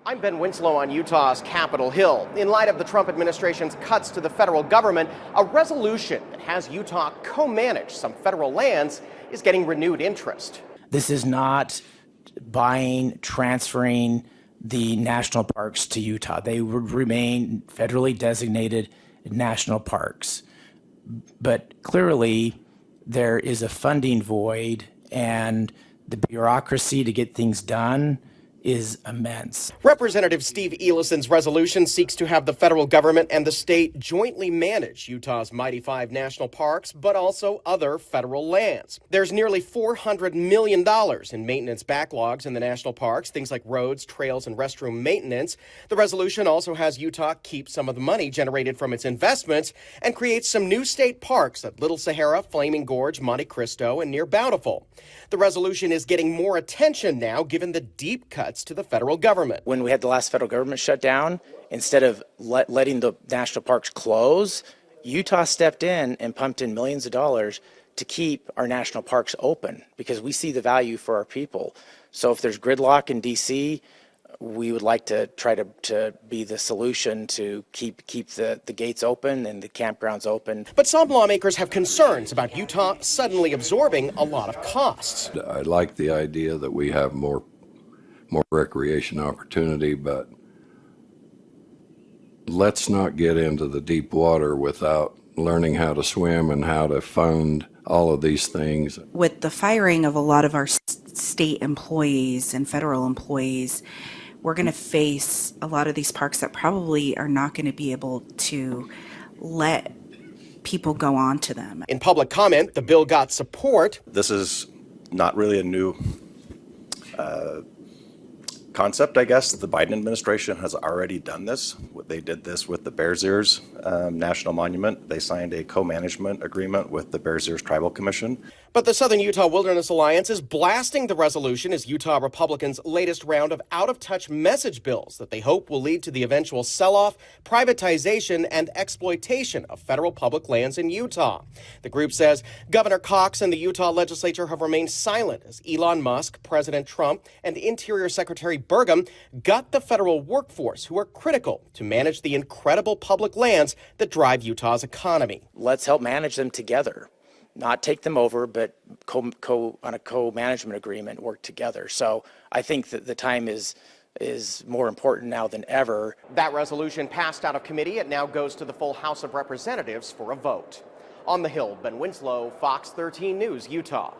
I'm Ben Winslow on Utah's Capitol Hill. In light of the Trump administration's cuts to the federal government, a resolution that has Utah co-manage some federal lands is getting renewed interest. This is not transferring the national parks to Utah. They would remain federally designated national parks. But clearly, there is a funding void, and the bureaucracy to get things done is immense. Representative Steve Elison's resolution seeks to have the federal government and the state jointly manage Utah's Mighty Five national parks, but also other federal lands. There's nearly $400 million in maintenance backlogs in the national parks, things like roads, trails, and restroom maintenance. The resolution also has Utah keep some of the money generated from its investments and create some new state parks at Little Sahara, Flaming Gorge, Monte Cristo, and near Bountiful. The resolution is getting more attention now given the deep cuts to the federal government. When we had the last federal government shutdown, instead of letting the national parks close, Utah stepped in and pumped in millions of dollars to keep our national parks open because we see the value for our people. So if there's gridlock in D.C., we would like to try to be the solution to keep the gates open and the campgrounds open. But some lawmakers have concerns about Utah suddenly absorbing a lot of costs. I like the idea that we have more recreation opportunity, but let's not get into the deep water without learning how to swim and how to fund all of these things. With the firing of a lot of our state employees and federal employees, we're going to face a lot of these parks that probably are not going to be able to let people go on to them. In public comment, the bill got support. This is not really a new concept, I guess. The Biden administration has already done this. They did this with the Bears Ears National Monument. They signed a co-management agreement with the Bears Ears Tribal Commission. But the Southern Utah Wilderness Alliance is blasting the resolution as Utah Republicans' latest round of out-of-touch message bills that they hope will lead to the eventual sell-off, privatization, and exploitation of federal public lands in Utah. The group says Governor Cox and the Utah legislature have remained silent as Elon Musk, President Trump, and Interior Secretary Burgum gut the federal workforce who are critical to manage the incredible public lands that drive Utah's economy. Let's help manage them together. Not take them over, but on a co-management agreement, work together. So I think that the time is more important now than ever. That resolution passed out of committee. It now goes to the full House of Representatives for a vote. On the Hill, Ben Winslow, Fox 13 News, Utah.